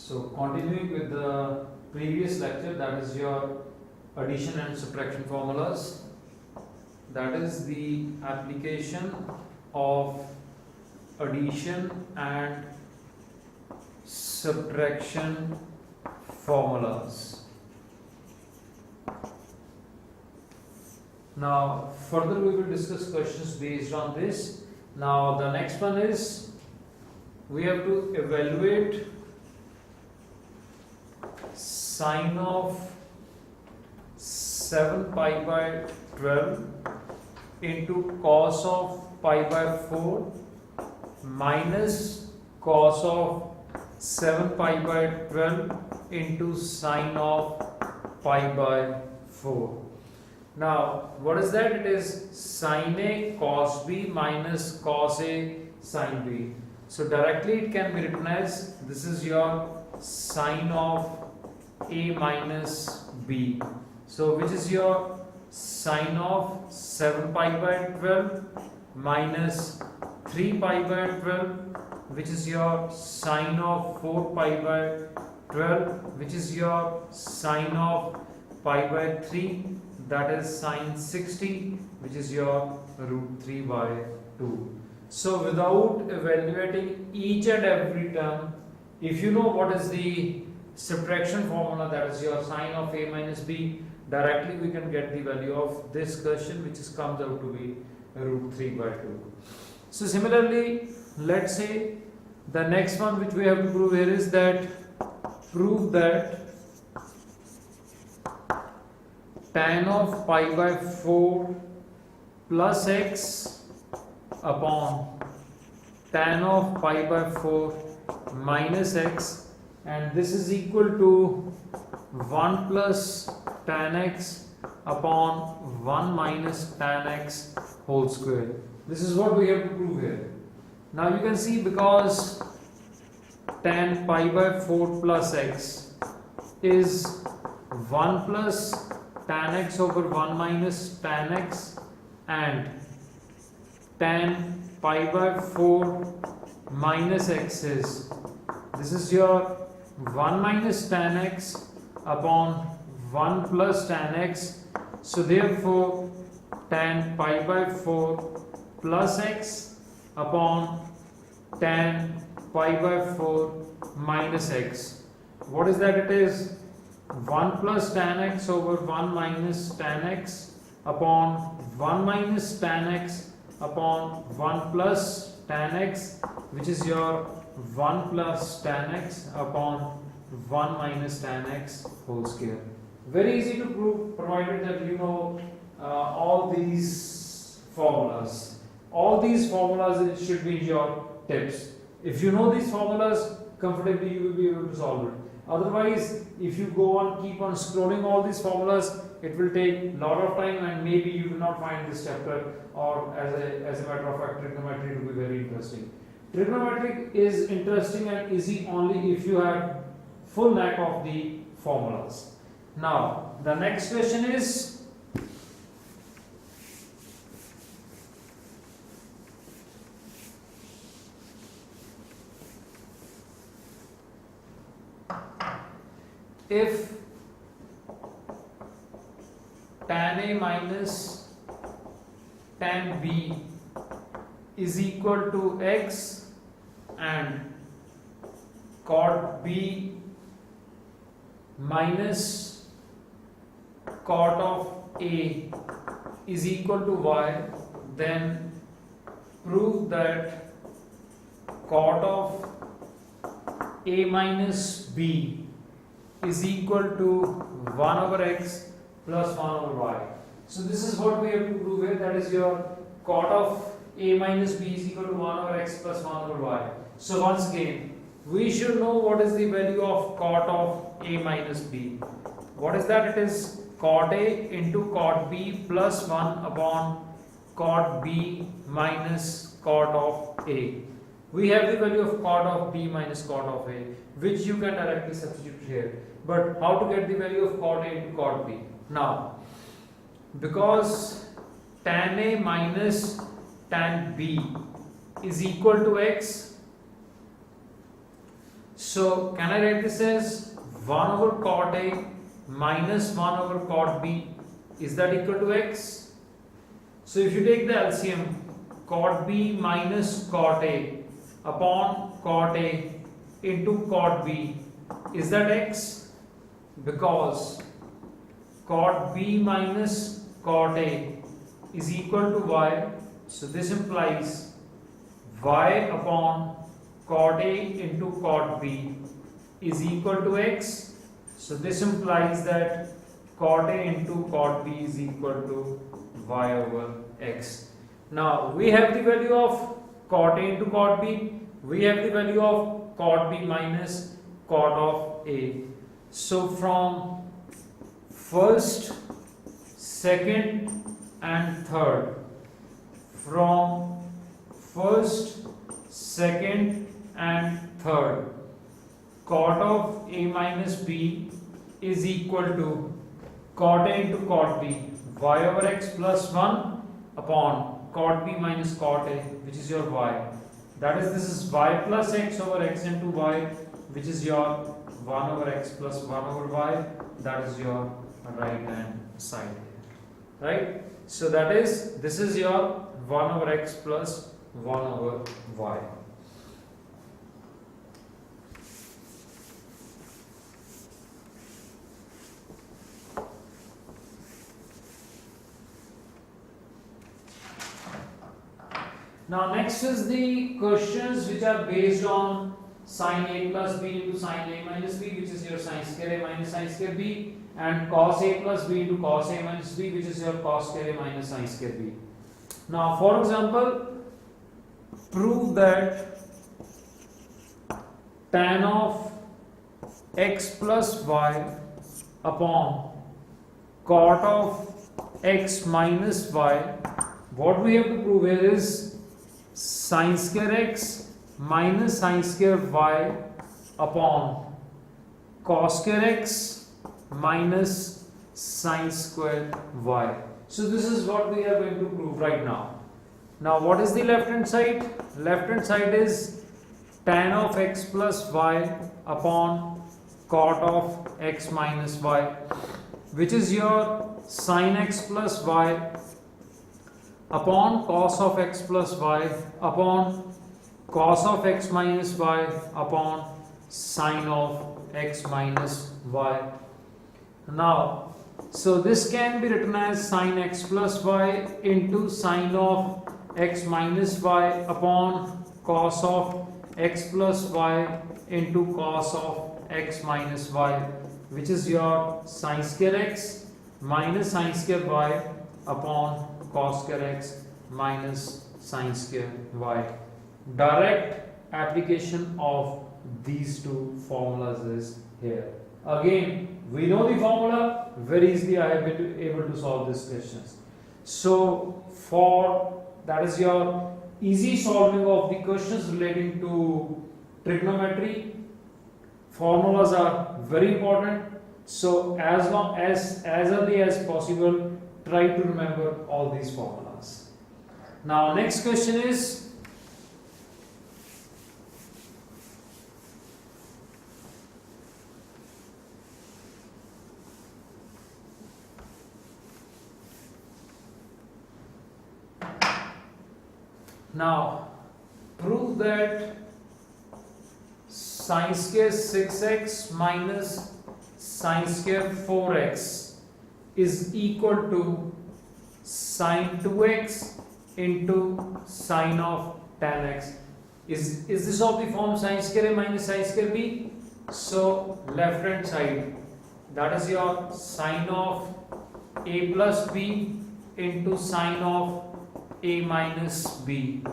So continuing with the previous lecture, that is your addition and subtraction formulas. That is the application of addition and subtraction formulas. Now further we will discuss questions based on this. Now the next one is we have to evaluate sine of 7 pi by 12 into cos of pi by 4 minus cos of 7 pi by 12 into sine of pi by 4. Now what is that? It is sine A cos B minus cos A sine B. So directly it can be written as this is your sine of A minus B. So which is your sine of 7 pi by 12 minus 3 pi by 12, which is your sine of 4 pi by 12, which is your sine of pi by 3, that is sine 60, which is your root 3 by 2. So without evaluating each and every term, if you know what is the subtraction formula, that is your sine of A minus B, directly we can get the value of this question, which comes out to be root 3 by 2. So similarly, let's say the next one which we have to prove here is that prove that tan of pi by 4 plus x upon tan of pi by 4 minus x, and this is equal to 1 plus tan x upon 1 minus tan x whole square. This is what we have to prove here. Now you can see, because tan pi by 4 plus x is 1 plus tan x over 1 minus tan x, and tan pi by 4 minus x is, this is your 1 minus tan x upon 1 plus tan x. So therefore tan pi by 4 plus x upon tan pi by 4 minus x. What is that? It is 1 plus tan x over 1 minus tan x upon 1 minus tan x upon 1 plus tan x, which is your 1 plus tan x upon 1 minus tan x whole square. Very easy to prove, provided that you know all these formulas. All these formulas, it should be your tips. If you know these formulas comfortably, you will be able to solve it. Otherwise, if you go on keep on scrolling all these formulas, it will take a lot of time, and maybe you will not find this chapter, or as a matter of fact, trigonometry to be very interesting. Trigonometry is interesting and easy only if you have full knack of the formulas. Now the next question is, if tan A minus tan B is equal to x and cot B minus cot of A is equal to y, then prove that cot of A minus B is equal to 1 over x plus 1 over y. So this is what we have to prove here, that is your cot of A minus B is equal to 1 over x plus 1 over y. So once again, we should know what is the value of cot of A minus B. What is that? It is cot A into cot B plus 1 upon cot B minus cot of A. We have the value of cot of B minus cot of A, which you can directly substitute here. But how to get the value of cot A into cot B? Now, because tan A minus tan B is equal to x, So can I write this as 1 over cot A minus 1 over cot B? Is that equal to x? So if you take the LCM, cot B minus cot A upon cot A into cot B, is that x? Because cot B minus cot A is equal to y. So this implies y upon cot A into cot B is equal to x. So this implies that cot A into cot B is equal to y over x. Now we have the value of cot A into cot B. We have the value of cot B minus cot of A. So from first, second and third, from first, second and third, cot of A minus B is equal to cot A into cot B, y over x plus 1 upon cot B minus cot A, which is your y. That is, this is y plus x over x into y, which is your 1 over x plus 1 over y. That is your right hand side here, right? So that is, this is your 1 over x plus 1 over y. Now next is the questions which are based on sin A plus B into sin A minus B, which is your sin square A minus sin square B, and cos A plus B into cos A minus B, which is your cos square A minus sin square B. Now for example, prove that tan of x plus y upon cot of x minus y. What we have to prove here is sin square x minus sin square y upon cos square x minus sin square y. So this is what we are going to prove right now. Now what is the left hand side? Left hand side is tan of x plus y upon cot of x minus y, which is your sin x plus y upon cos of x plus y upon cos of x minus y upon sin of x minus y. Now, so this can be written as sin x plus y into sin of x minus y upon cos of x plus y into cos of x minus y, which is your sin square x minus sin square y upon cos square x minus sin square y. Direct application of these two formulas is here. Again, we know the formula, very easily I have been able to solve these questions. So for that is your easy solving of the questions relating to trigonometry. Formulas are very important. So as early as possible, try to remember all these formulas. Now next question is, now prove that sin square 6x minus sin square 4x is equal to sin 2x into sin of tan x. Is this of the form sin square A minus sin square B? So left hand side, that is your sin of A plus B into sin of A minus B.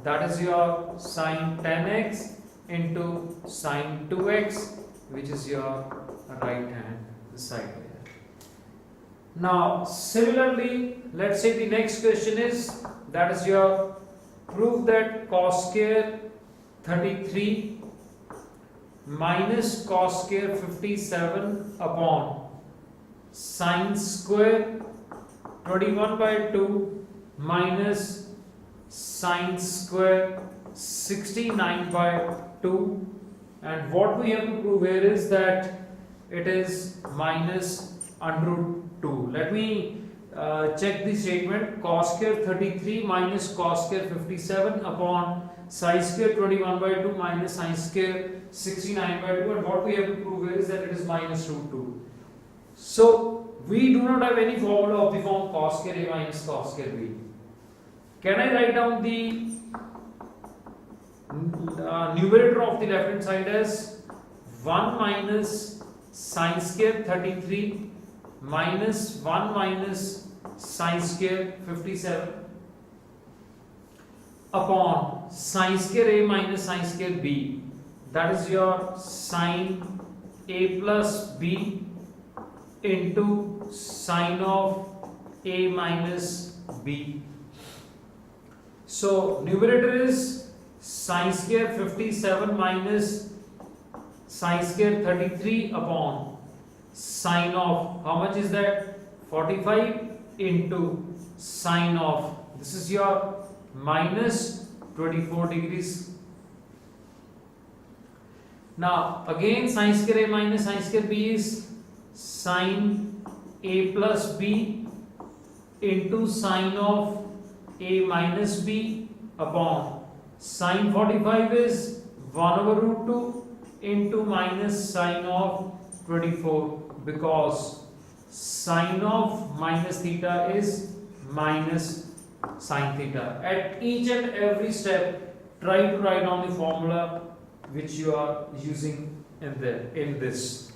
That is your sin tan x into sin 2x, which is your right hand side here. Now similarly, let's say the next question is, that is your prove that cos square 33 minus cos square 57 upon sin square 21 by 2 minus sin square 69 by 2 and what we have to prove here is that it is minus under root 2. Let me check the statement. Cos square 33 minus cos square 57 upon sin square 21 by 2 minus sin square 69 by 2, and what we have to prove here is that it is minus root 2. So we do not have any formula of the form cos square a minus cos square b. Can I write down the numerator of the left hand side as 1 minus sin square 33 minus 1 minus sin square 57 upon sin square a minus sin square b, that is your sin a plus b into sin of a minus b. So numerator is sin square 57 minus sin square 33 upon sin of, how much is that, 45 into sin of, this is your minus 24 degrees. Now again sin square a minus sin square b is sin a plus b into sin of a minus b upon sin 45 is 1 over root 2 into minus sin of 24, because sin of minus theta is minus sin theta. At each and every step, try to write down the formula which you are using in this.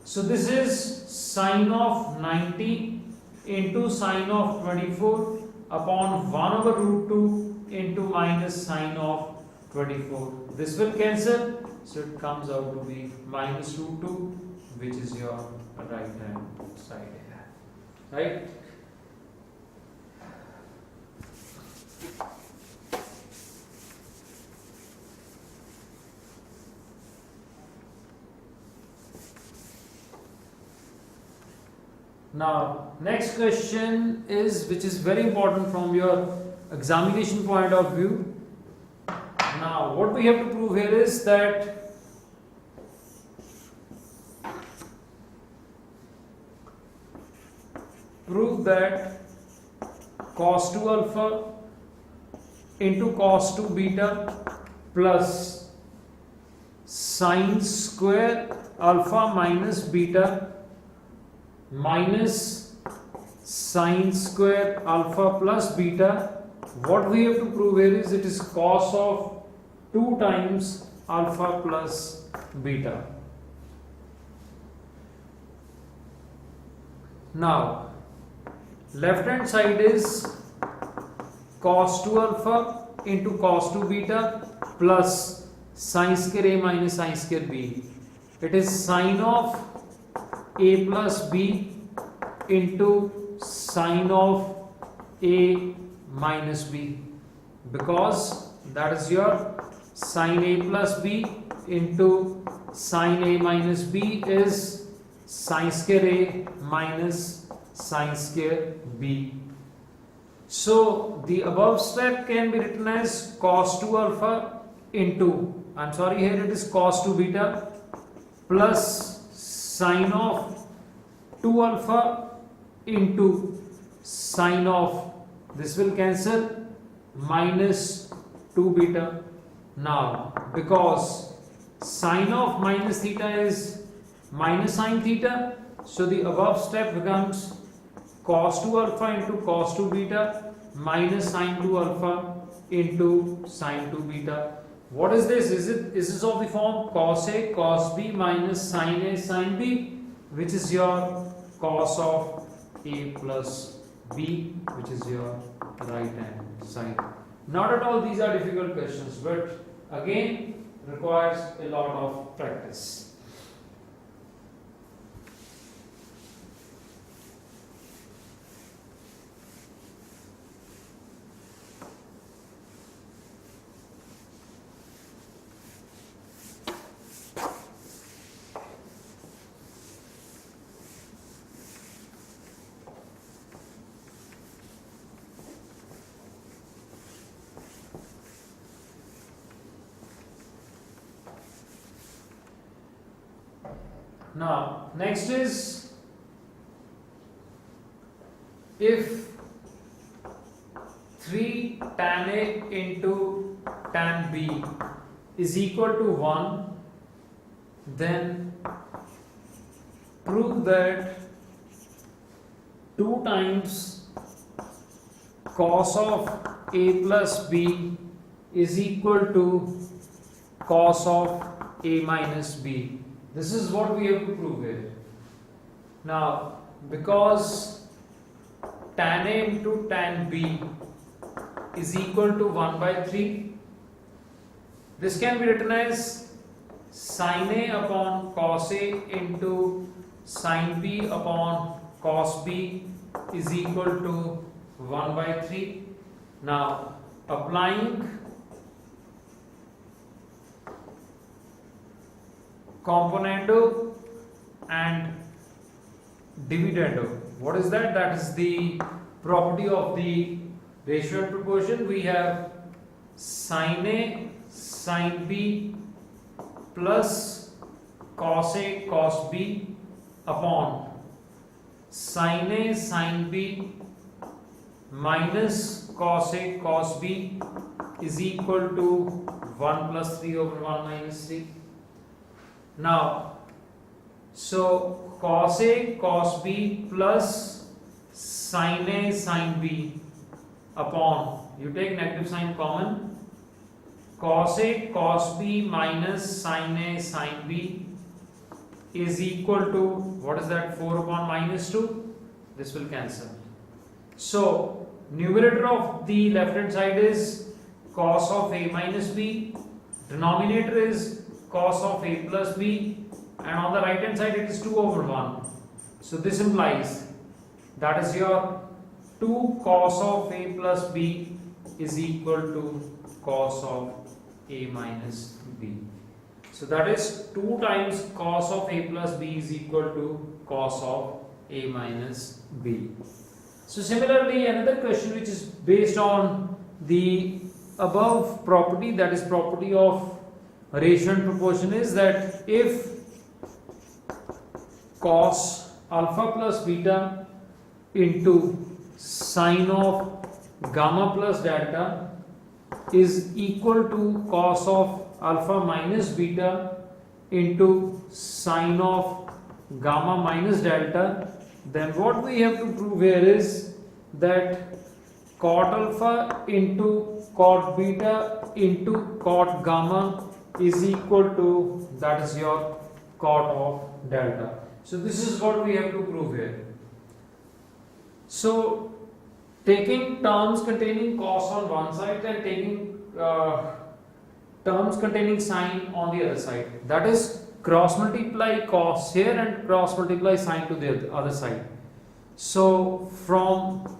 So this is sin of 90 into sin of 24 upon 1 over root 2 into minus sin of 24. This will cancel, so it comes out to be minus root 2, which is your right hand side here, right? Now next question is, which is very important from your examination point of view. Now what we have to prove here is that prove that cos 2 alpha into cos 2 beta plus sin square alpha minus beta minus sin square alpha plus beta. What we have to prove here is it is cos of 2 times alpha plus beta. Now left hand side is cos 2 alpha into cos 2 beta plus sin square a minus sin square b. It is sin of a plus b into sin of a minus b, because that is your sin a plus b into sin a minus b is sin square a minus sin square b. So the above step can be written as cos 2 alpha into, I'm sorry, here it is cos 2 beta plus sin of 2 alpha into sin of, this will cancel, minus 2 beta. Now because sin of minus theta is minus sin theta, so the above step becomes cos 2 alpha into cos 2 beta minus sin 2 alpha into sin 2 beta. What is this? Is this of the form cos A cos B minus sin A sin B, which is your cos of A plus B, which is your right hand side. Not at all these are difficult questions, but again requires a lot of practice. Now next is, if 3 tan A into tan B is equal to 1, then prove that 2 times cos of A plus B is equal to cos of A minus B. This is what we have to prove here. Now, because tan A into tan B is equal to 1 by 3, this can be written as sin A upon cos A into sin B upon cos B is equal to 1 by 3. Now, applying componendo and dividendo. What is that? That is the property of the ratio and proportion. We have sin A sin B plus cos A cos B upon sin A sin B minus cos A cos B is equal to 1 plus 3 over 1 minus 3. Now, so cos A cos B plus sin A sin B upon, you take negative sign common, cos A cos B minus sin A sin B is equal to, what is that, 4 upon minus 2? This will cancel. So numerator of the left hand side is cos of A minus B, denominator is cos of A plus B, and on the right hand side it is 2 over 1. So this implies that is your 2 cos of A plus B is equal to cos of A minus B. So that is 2 times cos of A plus B is equal to cos of A minus B. So similarly, another question which is based on the above property, that is property of ratio and proportion, is that if cos alpha plus beta into sine of gamma plus delta is equal to cos of alpha minus beta into sine of gamma minus delta, then what we have to prove here is that cot alpha into cot beta into cot gamma is equal to, that is your cot of delta. So this is what we have to prove here. So taking terms containing cos on one side and taking terms containing sine on the other side, that is cross multiply cos here and cross multiply sine to the other side. So from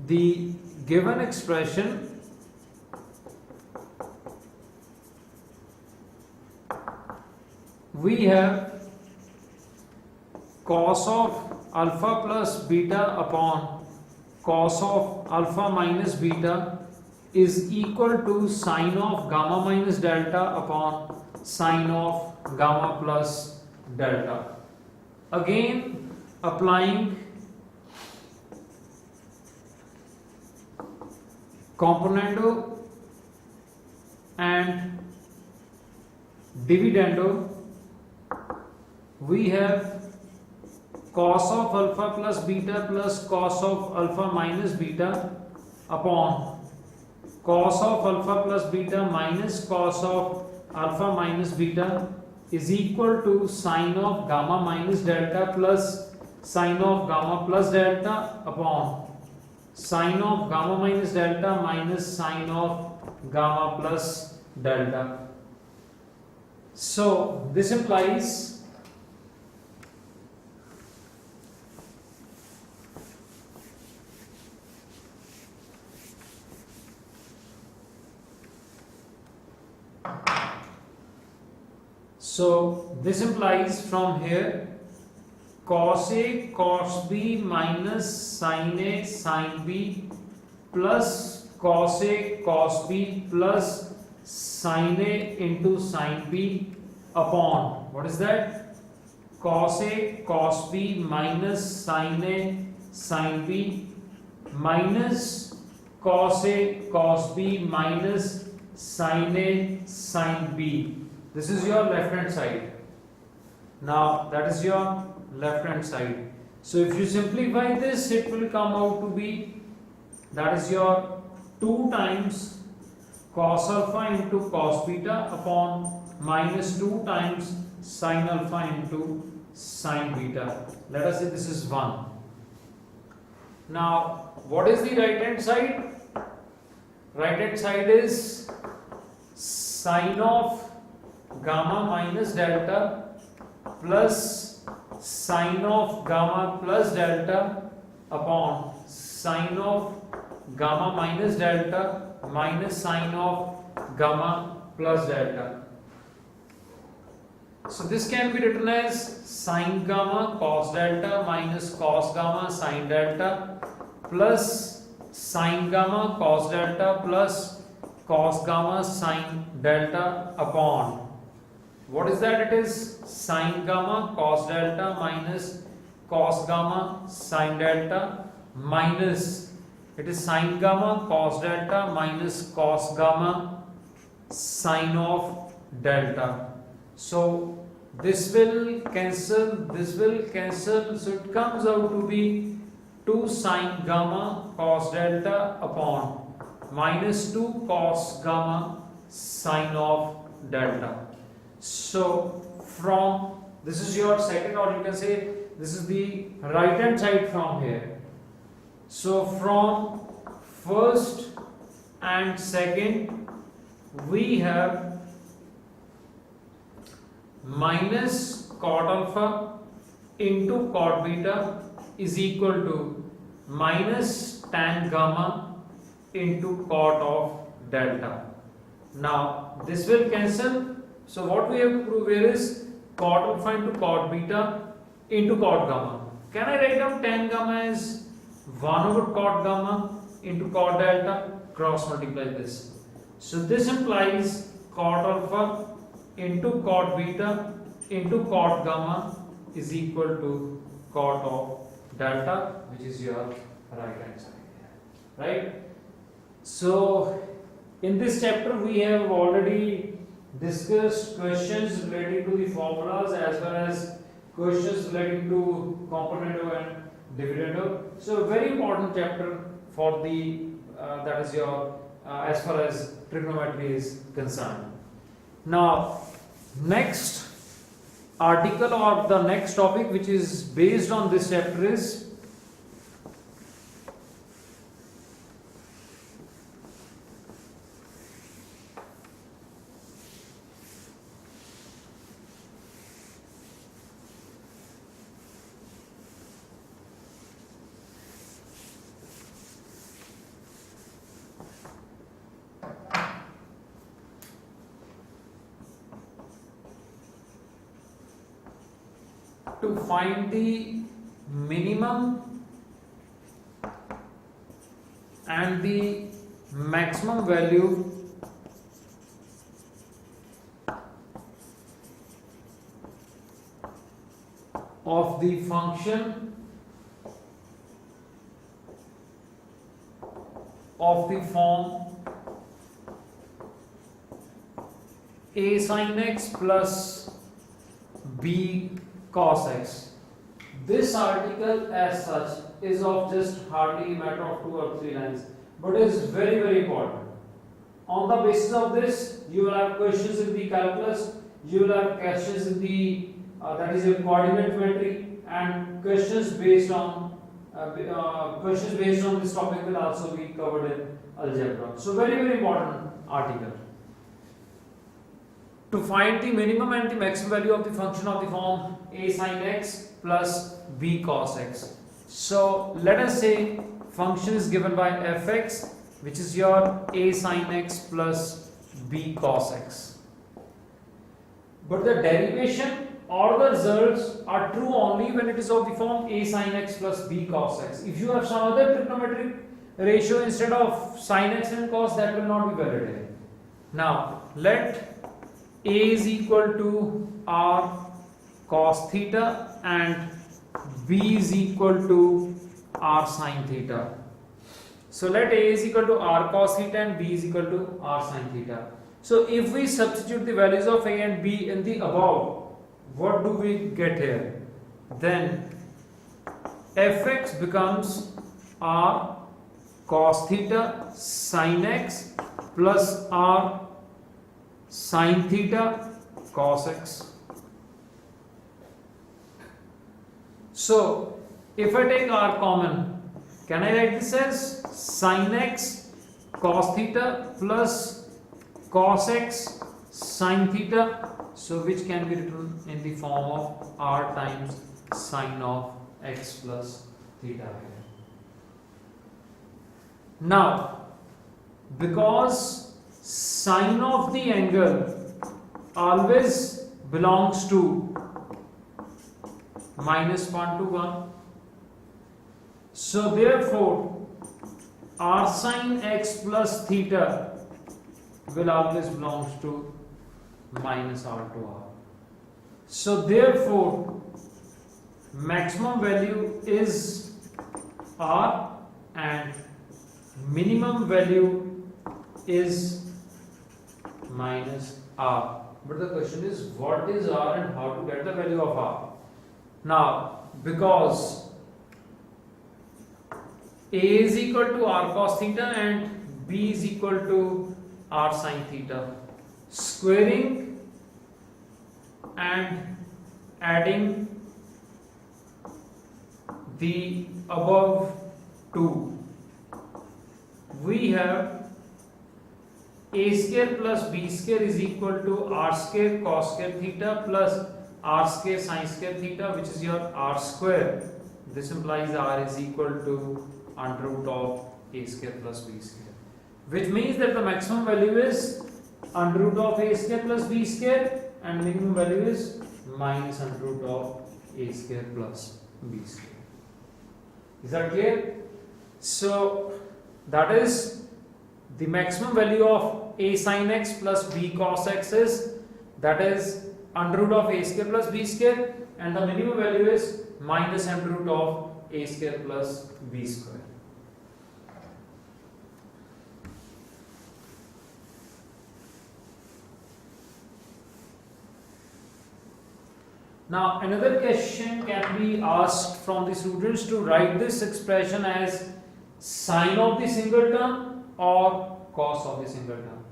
the given expression, we have cos of alpha plus beta upon cos of alpha minus beta is equal to sine of gamma minus delta upon sine of gamma plus delta. Again, applying componendo and dividendo, we have cos of alpha plus beta plus cos of alpha minus beta upon cos of alpha plus beta minus cos of alpha minus beta is equal to sine of gamma minus delta plus sine of gamma plus delta upon sine of gamma minus delta minus sine of gamma plus delta. So this implies from here cos A cos B minus sin A sin B plus cos A cos B plus sin A into sin B upon, what is that, cos A cos B minus sin A sin B minus cos A cos B minus sin A sin B. This is your left hand side. Now that is your left hand side. So if you simplify this, it will come out to be, that is your 2 times cos alpha into cos beta upon minus 2 times sin alpha into sin beta. Let us say this is 1. Now what is the right hand side? Right hand side is sin of gamma minus delta plus sin of gamma plus delta upon sin of gamma minus delta minus sin of gamma plus delta. So this can be written as sin gamma cos delta minus cos gamma sin delta plus sin gamma cos delta plus cos gamma sin delta upon, what is that? It is sin gamma cos delta minus cos gamma sin delta minus, it is sin gamma cos delta minus cos gamma sin of delta. So this will cancel, so it comes out to be 2 sin gamma cos delta upon minus 2 cos gamma sin of delta. So from, this is your second, or you can say this is the right hand side from here. So from first and second we have minus cot alpha into cot beta is equal to minus tan gamma into cot of delta. Now this will cancel. So what we have to prove here is cot alpha into cot beta into cot gamma. Can I write down tan gamma as 1 over cot gamma into cot delta? Cross multiply this. So this implies cot alpha into cot beta into cot gamma is equal to cot of delta, which is your right hand side. Right? So in this chapter we have already discussed questions relating to the formulas as well as questions relating to componendo and dividendo. So a very important chapter for the that is your as far as trigonometry is concerned. Now next article or the next topic which is based on this chapter is to find the minimum and the maximum value of the function of the form a sin x plus b cos x. This article as such is of just hardly a matter of 2 or 3 lines, but is very very important. On the basis of this, you will have questions in the calculus, you will have questions in the that is your coordinate geometry, and questions based on this topic will also be covered in algebra. So very very important article. To find the minimum and the maximum value of the function of the form a sin x plus b cos x. So let us say function is given by fx, which is your a sin x plus b cos x. But the derivation or the results are true only when it is of the form a sin x plus b cos x. If you have some other trigonometric ratio instead of sin x and cos, that will not be valid here. Now let a is equal to r cos theta and b is equal to r sin theta. So let a is equal to r cos theta and b is equal to r sin theta. So if we substitute the values of a and b in the above, what do we get here? Then fx becomes r cos theta sin x plus r sin theta cos x. So if I take r common, can I write this as sin x cos theta plus cos x sin theta? So which can be written in the form of r times sin of x plus theta. Now, because sine of the angle always belongs to -1 to 1, so therefore r sin x plus theta will always belongs to minus r to r. So therefore maximum value is r and minimum value is minus r. But the question is, what is r and how to get the value of r? Now, because a is equal to r cos theta and b is equal to r sin theta, squaring and adding the above two, we have a square plus b square is equal to r square cos square theta plus r square sin square theta, which is your r square. This implies r is equal to under root of a square plus b square, which means that the maximum value is under root of a square plus b square and minimum value is minus under root of a square plus b square. Is that clear? So that is the maximum value of a sin x plus b cos x is, that is under root of a square plus b square, and the minimum value is minus under root of a square plus b square. Now another question can be asked from the students to write this expression as sine of the single term or cos of the single term.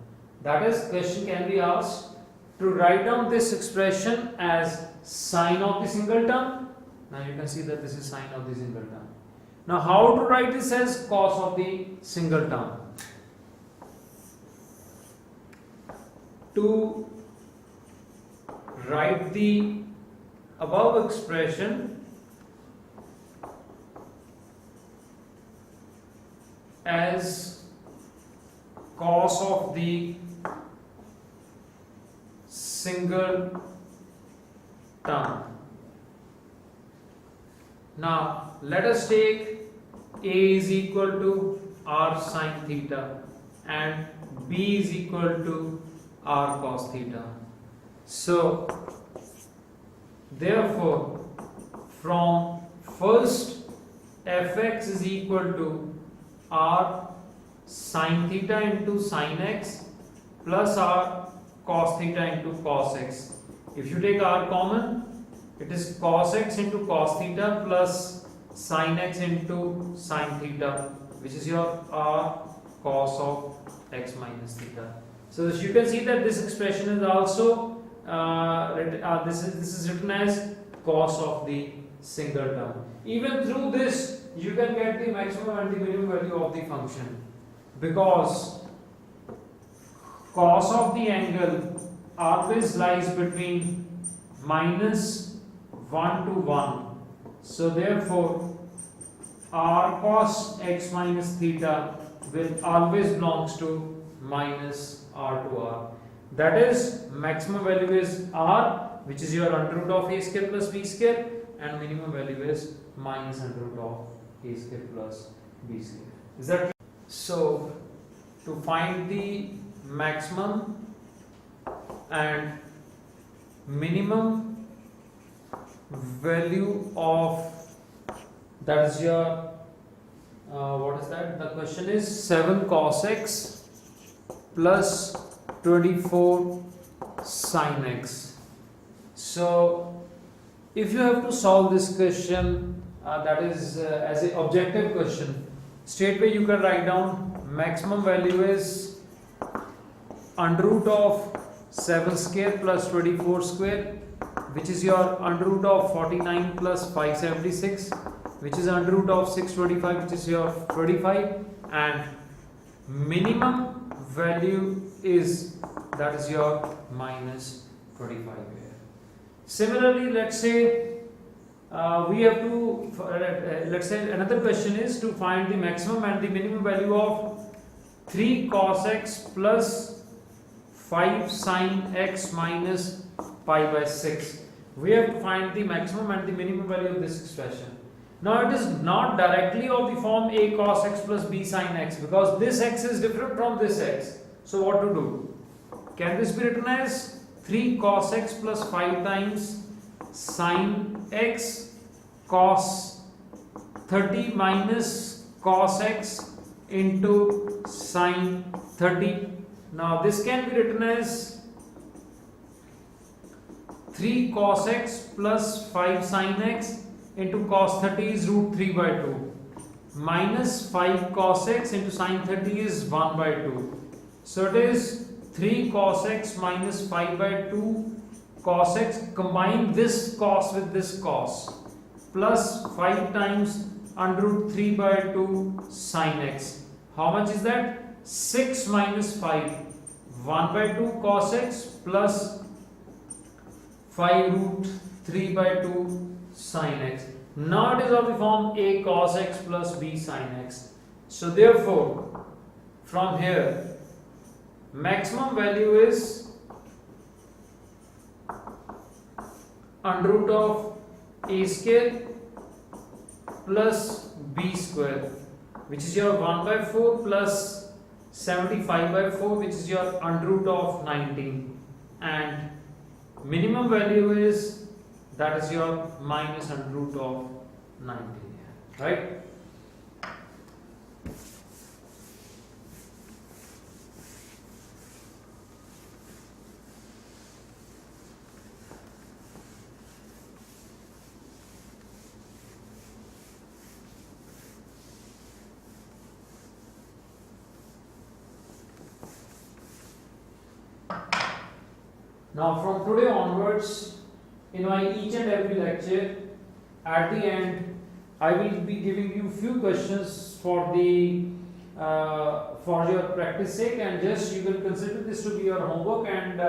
That is, question can be asked to write down this expression as sine of the single term. Now you can see that this is sine of the single term. Now how to write this as cos of the single term? To write the above expression as cos of the single term. Now let us take a is equal to r sin theta and b is equal to r cos theta. So therefore from first fx is equal to r sin theta into sin x plus r cos theta into cos x. If you take r common, it is cos x into cos theta plus sin x into sin theta, which is your r cos of x minus theta. So you can see that this expression is also this is written as cos of the single term. Even through this you can get the maximum and the minimum value of the function, because cos of the angle always lies between -1 to 1. So therefore r cos x minus theta will always belongs to minus r to r. That is, maximum value is r, which is your under root of a square plus b square, and minimum value is minus under root of a square plus b square. Is that clear? So to find the maximum and minimum value of, that is your what is that? The question is 7 cos x plus 24 sin x. So if you have to solve this question, that is as an objective question, straightway you can write down maximum value is under root of 7 square plus 24 square, which is your under root of 49 plus 576, which is under root of 625, which is your 25, and minimum value is, that is your minus 25 here. Similarly, let's say we have to, let's say another question is to find the maximum and the minimum value of 3 cos x plus 5 sin x minus pi by 6. We have to find the maximum and the minimum value of this expression. Now it is not directly of the form a cos x plus b sin x, because this x is different from this x. So what to do? Can this be written as 3 cos x plus 5 times sin x cos 30 minus cos x into sin 30. Now this can be written as 3 cos x plus 5 sin x into cos 30 is root 3 by 2 minus 5 cos x into sin 30 is 1 by 2. So it is 3 cos x minus 5 by 2 cos x, combine this cos with this cos, plus 5 times under root 3 by 2 sin x. How much is that? 6 minus 5, 1 by 2 cos x plus 5 root 3 by 2 sin x. Now it is of the form a cos x plus b sin x. So therefore, from here, maximum value is under root of a square plus b square, which is your 1 by 4 plus 75 by 4, which is your under root of 19, and minimum value is, that is your minus under root of 19, right? Now from today onwards, in my each and every lecture, at the end, I will be giving you few questions for the for your practice sake, and just you will consider this to be your homework, and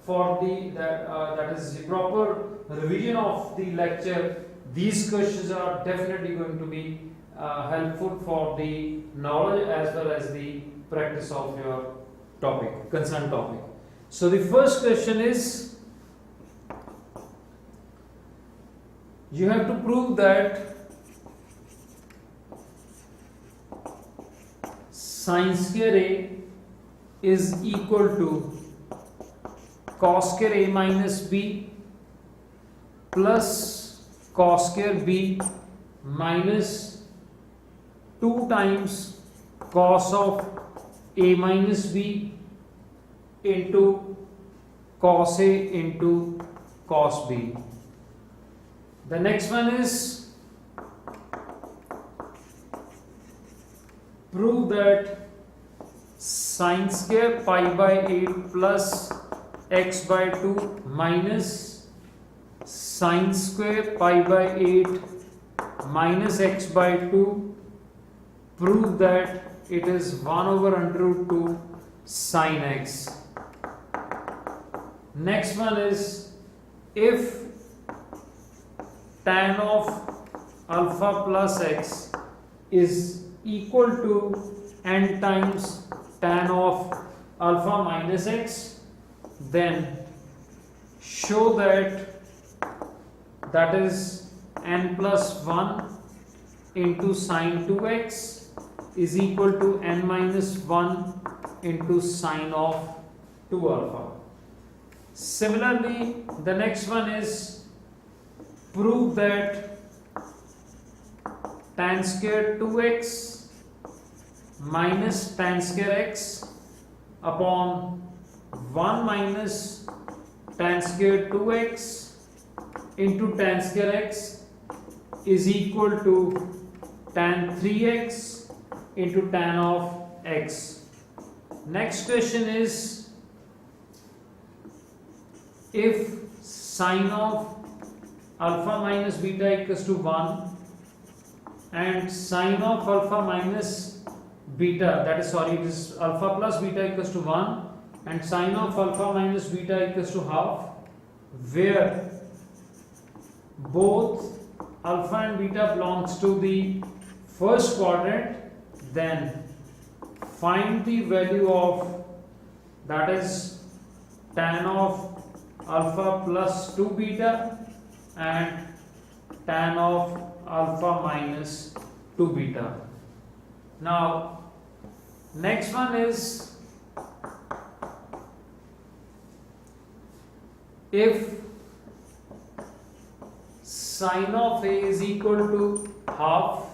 for the that is the proper revision of the lecture. These questions are definitely going to be helpful for the knowledge as well as the practice of your topic, concerned topic. So the first question is, you have to prove that sin square a is equal to cos square a minus b plus cos square b minus 2 times cos of a minus b into cos a into cos b. The next one is, prove that sin square pi by 8 plus x by 2 minus sin square pi by 8 minus x by 2, prove that it is 1 over under root 2 sin x. Next one is, if tan of alpha plus x is equal to n times tan of alpha minus x, then show that is n plus 1 into sin 2x is equal to n minus 1 into sin of 2 alpha. Similarly, the next one is prove that tan square 2x minus tan square x upon 1 minus tan square 2x into tan square x is equal to tan 3x into tan of x. Next question is, if sine of alpha minus beta equals to 1 and sine of alpha minus beta, that is sorry, it is alpha plus beta equals to 1 and sine of alpha minus beta equals to half, where both alpha and beta belongs to the first quadrant, then find the value of, that is tan of alpha plus 2 beta and tan of alpha minus 2 beta. Now next one is, if sine of A is equal to half,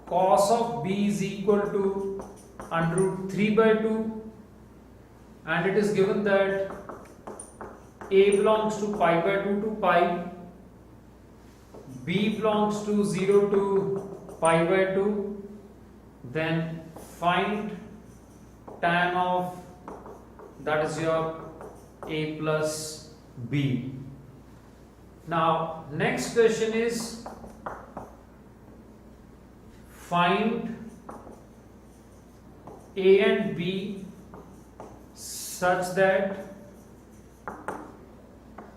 cos of B is equal to under root 3 by 2, and it is given that A belongs to pi by 2 to pi, B belongs to 0 to pi by 2, then find tan of, that is your A plus B. Now next question is, find A and B such that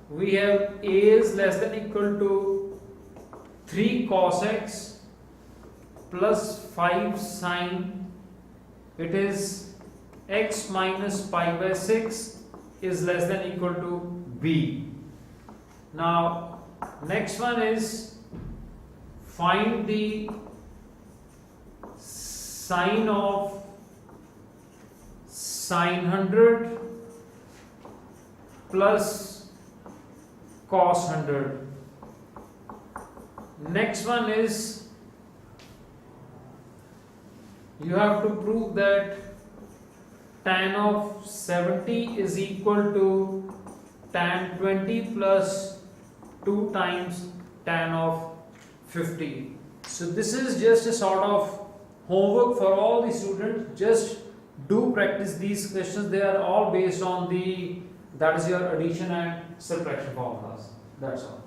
we have A is less than equal to 3 cos x plus 5 sine, it is x minus pi by 6 is less than equal to B. Now next one is, find the sine of sine 100 plus cos 100. Next one is, you have to prove that tan of 70 is equal to tan 20 plus 2 times tan of 50. So this is just a sort of homework for all the students. Just do practice these questions. They are all based on the, that is your addition and subtraction formulas. That's all.